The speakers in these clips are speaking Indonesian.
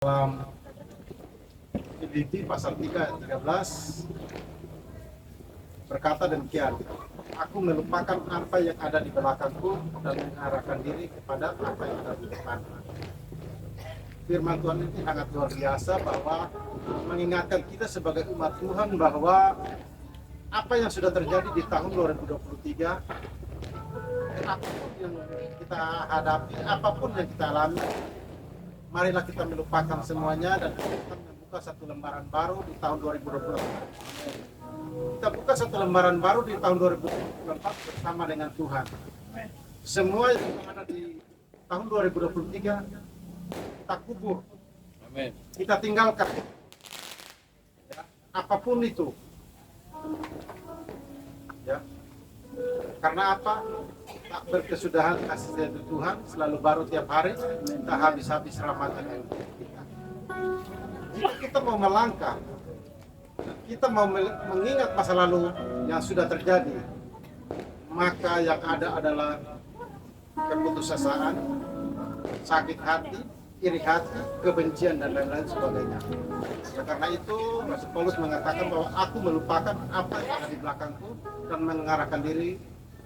Dalam Filipi pasal 3 ayat 13 berkata demikian, aku melupakan apa yang ada di belakangku dan mengarahkan diri kepada apa yang ada di depan. Firman Tuhan ini sangat luar biasa bahwa mengingatkan kita sebagai umat Tuhan bahwa apa yang sudah terjadi di tahun 2023, apapun yang kita hadapi, apapun yang kita alami, marilah kita melupakan semuanya dan kita membuka satu lembaran baru di tahun 2024. Kita buka satu lembaran baru di tahun 2024 bersama dengan Tuhan. Semua yang ada di tahun 2023 kita kubur. Amin. Kita tinggalkan. Ya, apapun itu. Ya. Karena apa? Tak berkesudahan kasih sayang Tuhan selalu baru tiap hari, tak habis-habis rahmatnya untuk kita. Jika kita mau melangkah, kita mau mengingat masa lalu yang sudah terjadi, maka yang ada adalah keputusasaan, sakit hati, iri hati, kebencian dan lain-lain sebagainya. Nah, karena itu Rasul Paulus mengatakan bahwa aku melupakan apa yang ada di belakangku dan mengarahkan diri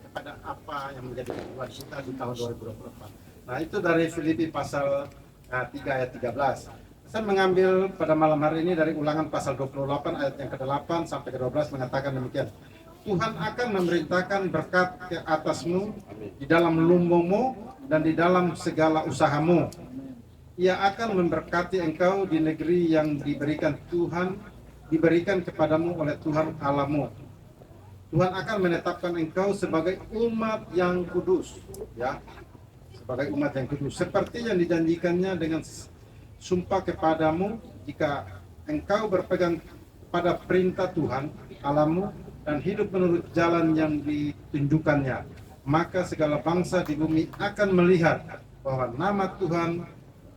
kepada apa yang menjadi tujuan kita di tahun 2024. Nah, itu dari Filipi pasal 3 ayat 13. Saya mengambil pada malam hari ini dari Ulangan pasal 28 ayat yang ke-8 sampai ke-12 mengatakan demikian. Tuhan akan memerintahkan berkat ke atasmu di dalam lumbungmu dan di dalam segala usahamu. Ia akan memberkati engkau di negeri yang diberikan kepadamu oleh Tuhan Allahmu. Tuhan akan menetapkan engkau sebagai umat yang kudus, ya, sebagai umat yang kudus, seperti yang dijanjikannya dengan sumpah kepadamu, jika engkau berpegang pada perintah Tuhan Allahmu dan hidup menurut jalan yang ditunjukkannya, maka segala bangsa di bumi akan melihat bahwa nama Tuhan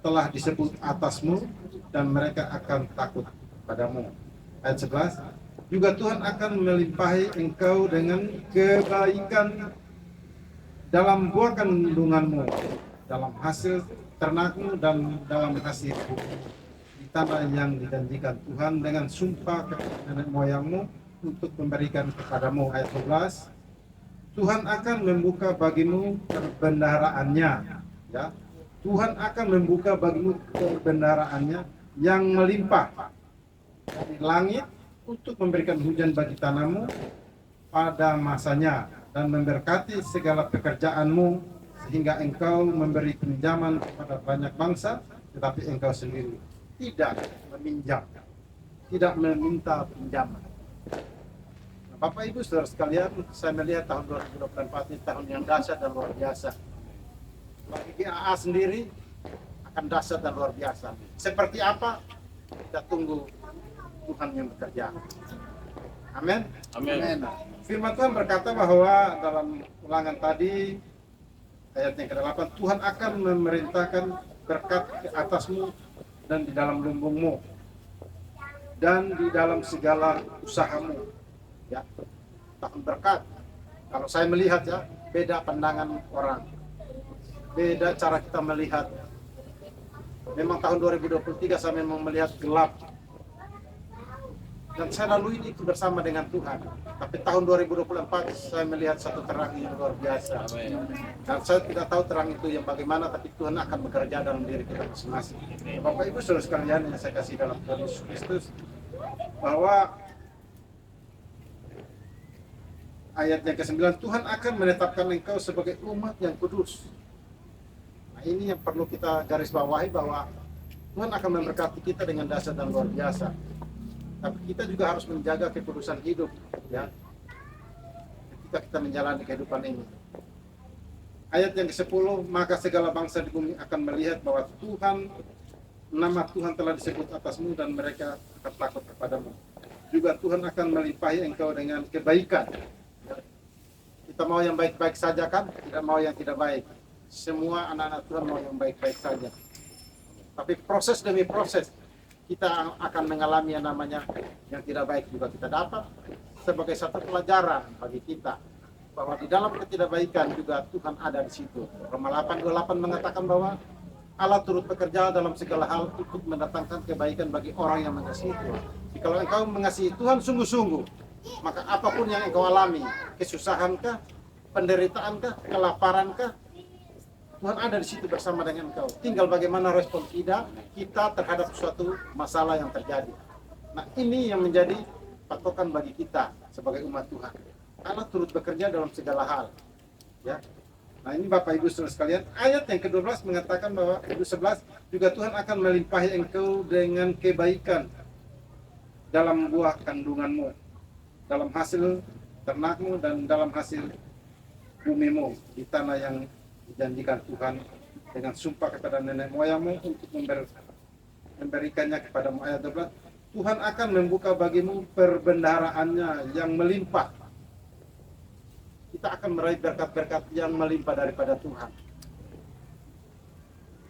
telah disebut atasmu dan mereka akan takut padamu. Ayat 11, juga Tuhan akan melimpahi engkau dengan kebaikan dalam buah kandunganmu, dalam hasil ternakmu dan dalam hasil di tanah yang dijanjikan Tuhan dengan sumpah kepada nenek moyangmu untuk memberikan kepadamu. Ayat 12, Tuhan akan membuka bagimu kebendaaraannya, ya. Tuhan akan membuka bagimu kebendaaraannya yang melimpah dari langit untuk memberikan hujan bagi tanahmu pada masanya dan memberkati segala pekerjaanmu sehingga engkau memberi pinjaman kepada banyak bangsa, tetapi engkau sendiri tidak meminjam, tidak meminta pinjaman. Nah, Bapak Ibu Saudara sekalian, saya melihat tahun 2024 ini tahun yang dahsyat dan luar biasa. Bagi GAA sendiri akan dahsyat dan luar biasa. Seperti apa? Kita tunggu Tuhan yang bekerja. Amin. Amin. Firman Tuhan berkata bahwa dalam Ulangan tadi ayat yang ke-8, Tuhan akan memerintahkan berkat ke atasmu dan di dalam lumbungmu dan di dalam segala usahamu. Ya, tahun berkat. Kalau saya melihat, ya, beda pandangan orang, beda cara kita melihat. Memang tahun 2023 saya memang melihat gelap. Dan saya lalui itu bersama dengan Tuhan. Tapi tahun 2024 saya melihat satu terang yang luar biasa. Dan saya tidak tahu terang itu yang bagaimana, tapi Tuhan akan bekerja dalam diri kita masing-masing. Bapak Ibu Saudara sekalian yang saya kasih dalam Tuhan Yesus Kristus, bahwa ayat yang ke-9, Tuhan akan menetapkan engkau sebagai umat yang kudus. Nah, ini yang perlu kita garis bawahi, bahwa Tuhan akan memberkati kita dengan dahsyat dan luar biasa. Tapi kita juga harus menjaga kekudusan hidup, ya, ketika kita menjalani kehidupan ini. Ayat yang ke-10, maka segala bangsa di bumi akan melihat bahwa nama Tuhan telah disebut atasmu dan mereka akan takut kepadamu. Juga Tuhan akan melimpahi engkau dengan kebaikan. Kita mau yang baik-baik saja kan? Tidak mau yang tidak baik. Semua anak-anak Tuhan mau yang baik-baik saja. Tapi proses demi proses, kita akan mengalami yang namanya yang tidak baik juga kita dapat sebagai satu pelajaran bagi kita bahwa di dalam ketidakbaikan juga Tuhan ada di situ. Roma 8:28 mengatakan bahwa Allah turut bekerja dalam segala hal untuk mendatangkan kebaikan bagi orang yang mengasihi Tuhan. Jadi kalau engkau mengasihi Tuhan sungguh-sungguh, maka apapun yang engkau alami, kesusahankah, penderitaankah, kelaparankah, Tuhan ada di situ bersama dengan engkau. Tinggal bagaimana respon kita terhadap suatu masalah yang terjadi. Nah, ini yang menjadi patokan bagi kita sebagai umat Tuhan. Allah turut bekerja dalam segala hal. Ya. Nah, ini Bapak Ibu Saudara sekalian, ayat yang ke-12 mengatakan bahwa 11 juga Tuhan akan melimpahi engkau dengan kebaikan dalam buah kandunganmu, dalam hasil ternakmu dan dalam hasil bumimu di tanah yang dijanjikan Tuhan dengan sumpah kepada nenek moyangmu untuk memberikannya kepadamu. Ayat 12, Tuhan akan membuka bagimu perbendaharaannya yang melimpah. Kita akan meraih berkat-berkat yang melimpah daripada Tuhan.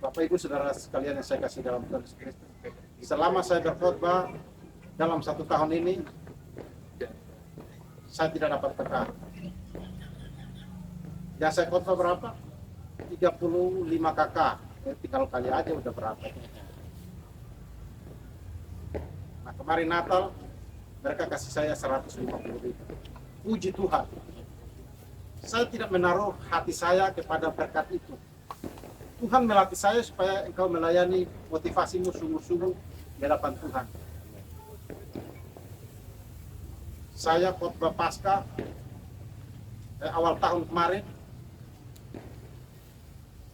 Bapak Ibu Saudara sekalian yang saya kasih dalam Tuhan Yesus Kristus, selama saya berkhotbah dalam 1 tahun ini, saya tidak dapat berkah. Yang saya khotbah berapa? 35 KK. Tinggal kali aja udah berapa. Nah, kemarin Natal mereka kasih saya 150.000. Puji Tuhan. Saya tidak menaruh hati saya kepada berkat itu. Tuhan melatih saya supaya engkau melayani motivasimu sungguh-sungguh di hadapan Tuhan. Saya khotbah Paskah awal tahun kemarin.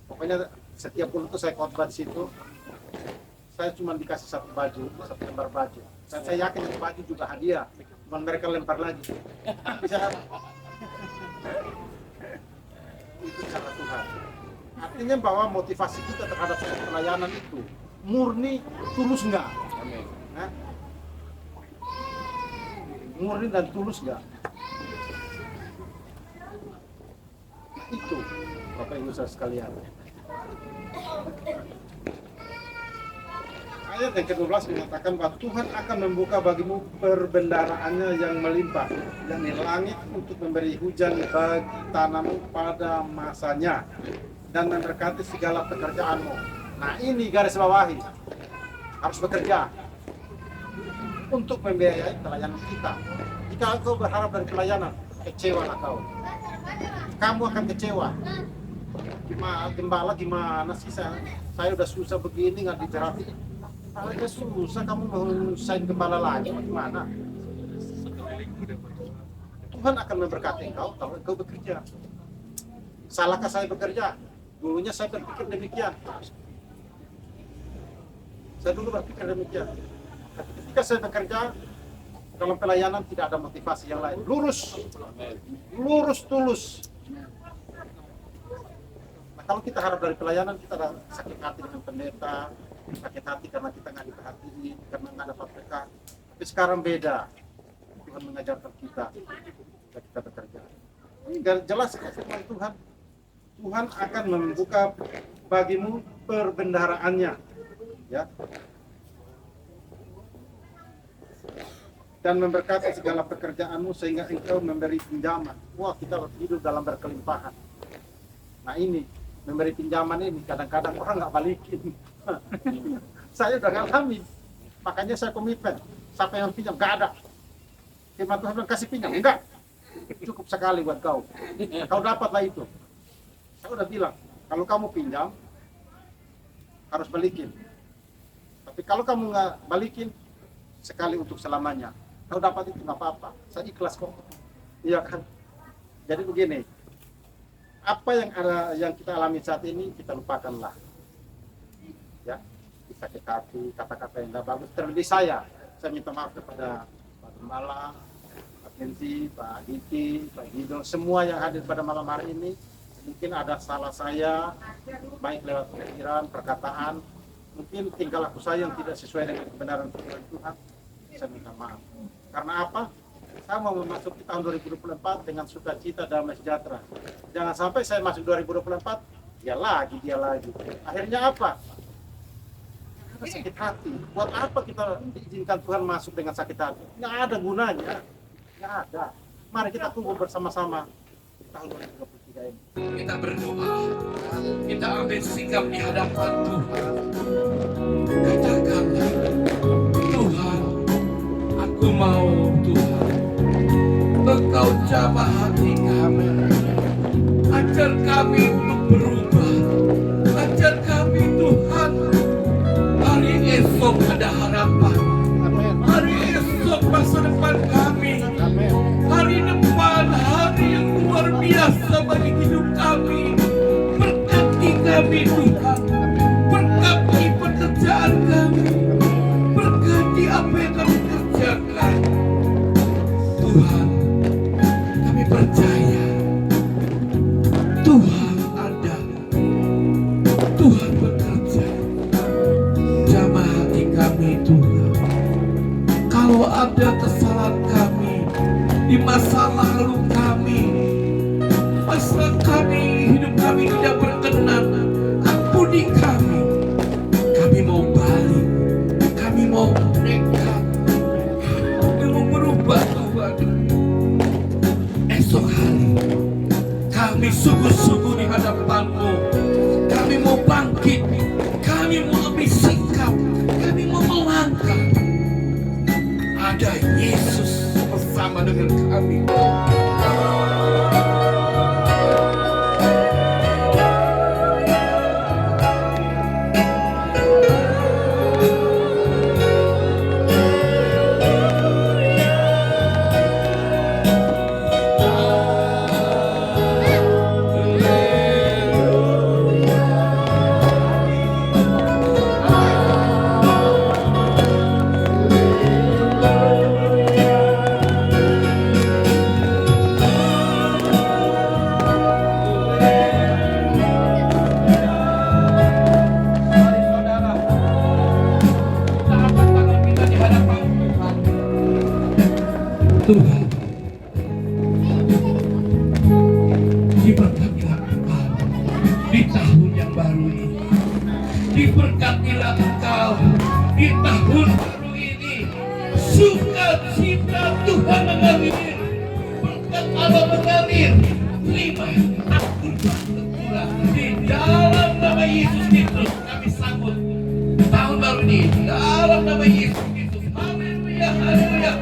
Pokoknya setiap kultus saya khotbah di situ. Saya cuma dikasih satu lembar baju. Dan saya yakin itu baju juga hadiah. Cuma mereka lempar lagi. Bisa. Itu cara Tuhan. Artinya bahwa motivasi kita terhadap pelayanan itu murni, tulus enggak? Nah, murni dan tulus enggak? Itu Bapak Ibu Saudara sekalian. Ayat yang ke-12 mengatakan bahwa Tuhan akan membuka bagimu perbendaharaannya yang melimpah, yakni langit untuk memberi hujan bagi tanahmu pada masanya dan memberkati segala pekerjaanmu. Nah, ini garis bawahi. Harus bekerja untuk membiayai pelayanan kita. Jika kau berharap dari pelayanan, kecewalah kau. Kamu akan kecewa. Gembala gimana sih saya udah susah begini nggak diperhatiin. Kalau udah susah kamu mau nyusahin gembala lagi gimana? Tuhan akan memberkati engkau kalau engkau bekerja. Salahkah saya bekerja? Dulunya saya berpikir demikian. Saya dulu berpikir demikian. Ketika saya bekerja dalam pelayanan tidak ada motivasi yang lain. Lurus tulus. Nah, kalau kita harap dari pelayanan kita ada sakit hati dengan pendeta, sakit hati karena kita nggak diperhatiin, karena nggak dapat berkah. Tapi sekarang beda. Tuhan mengajarkan kita bekerja. Ini jelas firman Tuhan. Tuhan akan membuka bagimu perbendaharaannya, ya, dan memberkati segala pekerjaanmu sehingga engkau memberi pinjaman. Wah, kita hidup dalam berkelimpahan. Nah, ini memberi pinjaman ini kadang-kadang orang nggak balikin. Saya udah ngalamin, makanya saya komitmen. Siapa yang pinjam nggak ada. Firman Tuhan bilang kasih pinjam, enggak. Cukup sekali buat kau. Kau dapatlah itu. Saya udah bilang, kalau kamu pinjam harus balikin. Tapi kalau kamu nggak balikin, sekali untuk selamanya. Kau dapat itu nggak apa-apa. Saya ikhlas kok. Iya kan? Jadi begini, apa yang kita alami saat ini kita lupakanlah. Ya, sakit hati, kata-kata yang tidak bagus. Terlebih saya minta maaf kepada Pak Gembala, Pak Kenzi, Pak Diti, Pak Gido, semua yang hadir pada malam hari ini. Mungkin ada salah saya, baik lewat pikiran, perkataan, mungkin tingkah laku saya yang tidak sesuai dengan kebenaran firman Tuhan. Saya minta maaf. Karena apa? Saya mau memasuki tahun 2024 dengan sukacita damai sejahtera. Jangan sampai saya masuk 2024, dia lagi. Akhirnya apa? Ada sakit hati. Buat apa kita diizinkan Tuhan masuk dengan sakit hati? Nggak ada gunanya. Nggak ada. Mari kita tunggu bersama-sama di tahun 2023. Kita berdoa, kita ambil sikap di hadapan Tuhan. Katakanlah, Tuhan, aku mau Tuhan, Engkau jamah hati kami. Ajar kami untuk berubah. Ajar kami Tuhan, hari esok ada harapan. Hari esok masa depan kami. Hari depan, hari yang luar biasa bagi hidup kami. Berkati kami Tuhan. Berkati pekerjaan kami. Berkati apa yang kami kerjakan. Tuhan, kami percaya Tuhan ada. Tuhan bekerja. Jamah hati kami Tuhan. Kalau ada kesalahan kami di masa lalu kami, masa kami, hidup kami tidak berkenan, ampuni kami. Kami mau balik, kami mau nekat, kami mau berubah Tuhan. Esok hari kami sungguh-sungguh di hadapan-Mu. Kami mau bangkit, kami mau ambil sikap, kami mau melangkah. Ada Yesus bersama dengan kami. Tuhan, diberkatilah Engkau di tahun yang baru ini. Diberkatilah Engkau di tahun baru ini. Sukacita Tuhan mengalir, berkat Allah mengalir. Terima anugerah tercurah di dalam nama Yesus Kristus. Kami sambut tahun baru ini dalam nama Yesus Kristus. Haleluya, haleluya.